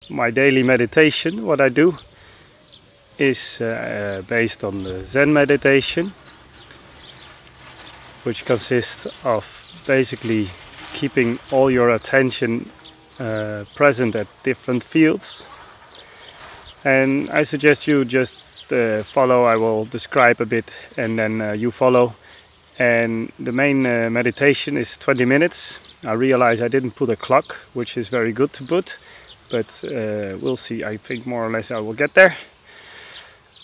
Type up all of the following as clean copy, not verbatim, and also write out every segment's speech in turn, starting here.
my daily meditation, what I do, is based on the Zen meditation, which consists of basically keeping all your attention present at different fields. And I suggest you just follow. I will describe a bit and then you follow. And the main meditation is 20 minutes. I realize I didn't put a clock, which is very good to put, but we'll see. I think more or less I will get there.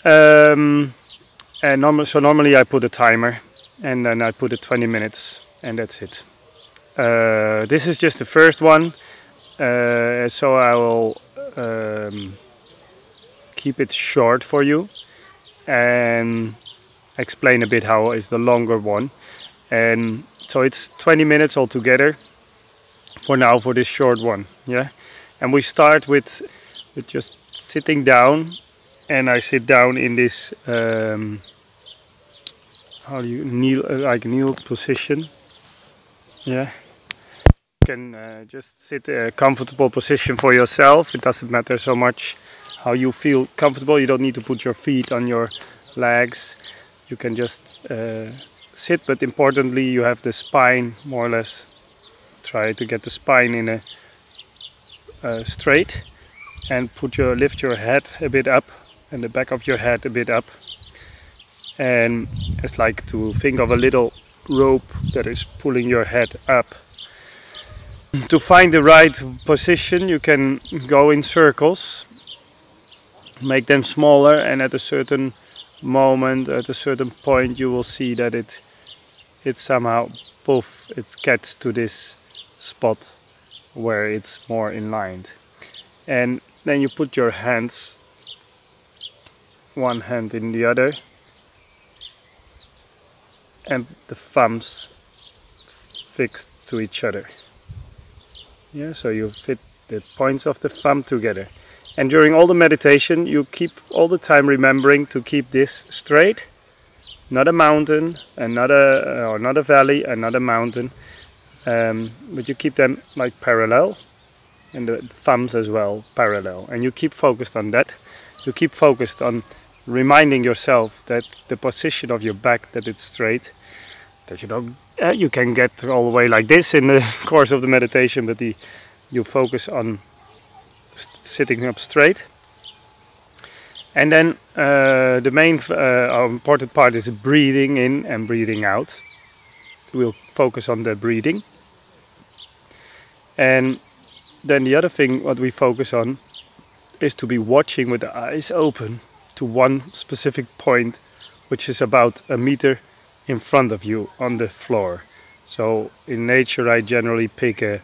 And normally I put a timer, and then I put it 20 minutes, and that's it. This is just the first one, so I will keep it short for you and explain a bit how is the longer one. And so it's 20 minutes altogether for now, for this short one. Yeah, and we start with just sitting down, and I sit down in this how do you kneel, like kneel position. Yeah, you can just sit a comfortable position for yourself. It doesn't matter so much how you feel comfortable. You don't need to put your feet on your legs. You can just sit, but importantly you have the spine more or less. Try to get the spine in a straight, and lift your head a bit up and the back of your head a bit up, and it's like to think of a little rope that is pulling your head up. To find the right position, you can go in circles, make them smaller, and at a certain moment, at a certain point, you will see that it somehow poof, it gets to this spot where it's more in line. And then you put your hands, one hand in the other, and the thumbs fixed to each other. Yeah, so you fit the points of the thumb together. And during all the meditation, you keep all the time remembering to keep this straight, not a mountain, and not a valley, and not a mountain, but you keep them like parallel, and the thumbs as well parallel. And you keep focused on that. You keep focused on reminding yourself that the position of your back, that it's straight, that you don't. You can get all the way like this in the course of the meditation, but you focus on sitting up straight. And then the main important part is breathing in and breathing out. We'll focus on the breathing. And then the other thing what we focus on is to be watching with the eyes open to one specific point, which is about a meter in front of you on the floor. So in nature I generally pick a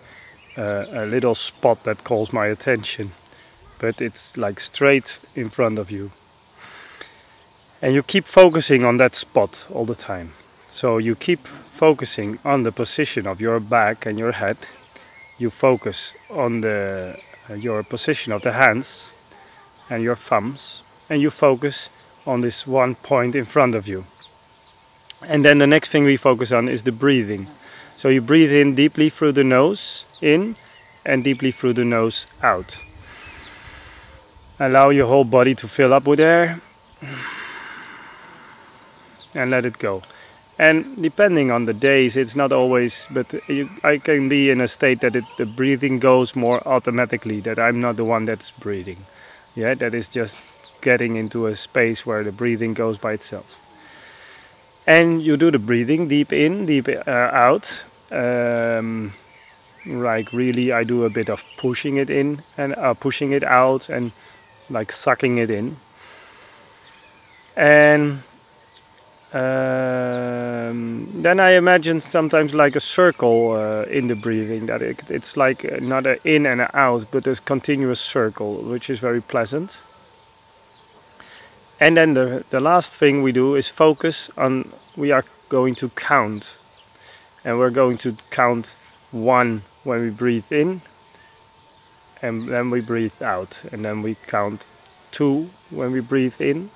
little spot that calls my attention, but it's like straight in front of you. And you keep focusing on that spot all the time. So you keep focusing on the position of your back and your head. You focus on your position of the hands and your thumbs, and you focus on this one point in front of you. And then the next thing we focus on is the breathing. So you breathe in deeply through the nose, in, and deeply through the nose, out. Allow your whole body to fill up with air, and let it go. And depending on the days, it's not always, but I can be in a state that the breathing goes more automatically, that I'm not the one that's breathing. Yeah, that is just getting into a space where the breathing goes by itself. And you do the breathing, deep in, deep out. Like really, I do a bit of pushing it in and pushing it out, and like sucking it in. And then I imagine sometimes like a circle in the breathing, that it's like not an in and an out, but a continuous circle, which is very pleasant. And then the last thing we do is focus on, we are going to count. And we're going to count 1 when we breathe in, and then we breathe out. And then we count 2 when we breathe in,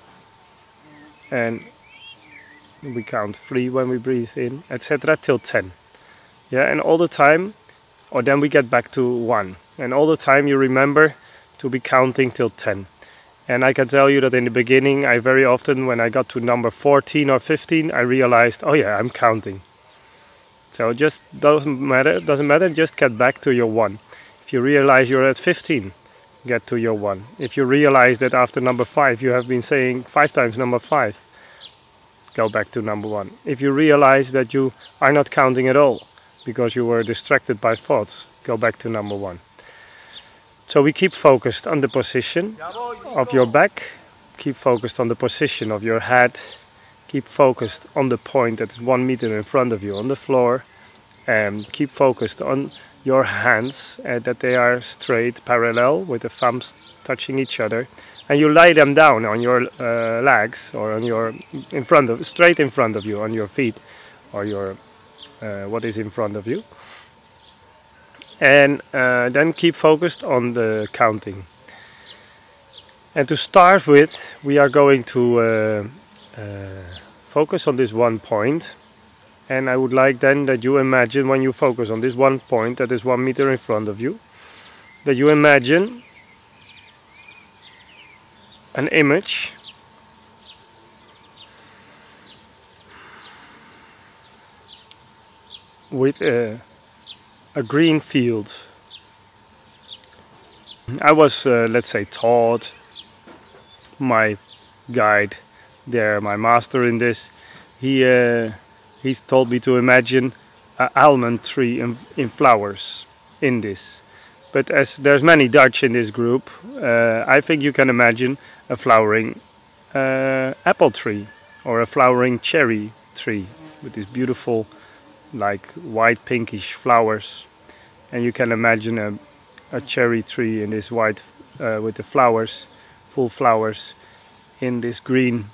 and we count 3 when we breathe in, etc. till 10. Yeah, and all the time, or then we get back to 1. And all the time you remember to be counting till 10. And I can tell you that in the beginning, I very often, when I got to number 14 or 15, I realized, oh yeah, I'm counting. So it just doesn't matter, just get back to your 1. If you realize you're at 15, get to your 1. If you realize that after number 5 you have been saying 5 times number 5, go back to number 1. If you realize that you are not counting at all because you were distracted by thoughts, go back to number 1. So we keep focused on the position of your back, keep focused on the position of your head, keep focused on the point that is 1 meter in front of you on the floor, and keep focused on your hands, that they are straight, parallel, with the thumbs touching each other, and you lie them down on your legs, or on your straight in front of you, on your feet, or your what is in front of you. And then keep focused on the counting. And to start with, we are going to focus on this one point. And I would like then that you imagine, when you focus on this one point that is 1 meter in front of you, that you imagine an image with a green field. I was, let's say, taught, my guide there, my master in this, he's told me to imagine an almond tree in flowers in this. But as there's many Dutch in this group, I think you can imagine a flowering apple tree or a flowering cherry tree with these beautiful, like white pinkish flowers. And you can imagine a cherry tree in this white with the flowers, full flowers, in this green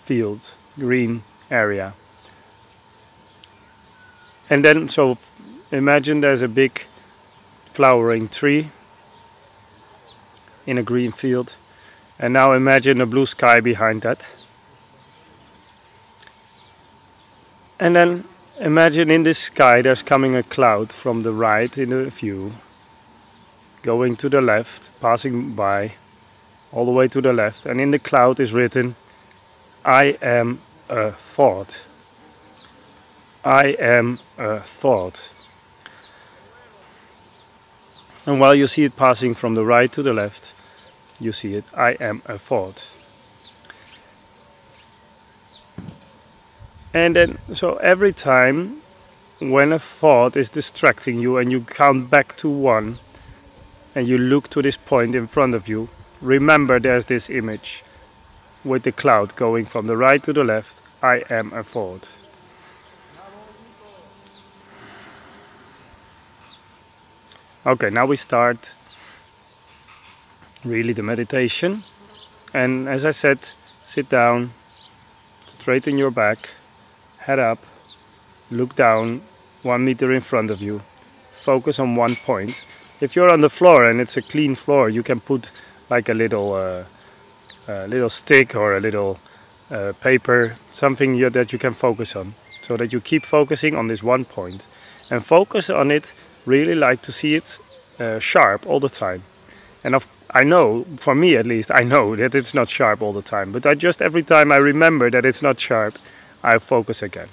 field, green area. And then, so imagine there's a big flowering tree in a green field, and now imagine a blue sky behind that. And then imagine in this sky there's coming a cloud from the right in the view, going to the left, passing by, all the way to the left, and in the cloud is written, I am a thought. I am a thought. And while you see it passing from the right to the left, you see it, I am a thought. And then, so every time when a thought is distracting you and you count back to 1 and you look to this point in front of you, remember there's this image with the cloud going from the right to the left, I am a thought. Okay, now we start really the meditation. And as I said, sit down, straighten your back, head up, look down 1 meter in front of you, focus on one point. If you're on the floor and it's a clean floor, you can put like a little stick or a little paper, something that you can focus on, so that you keep focusing on this one point and focus on it, really like to see it sharp all the time. And I know, for me at least, I know that it's not sharp all the time, but every time I remember that it's not sharp, I focus again.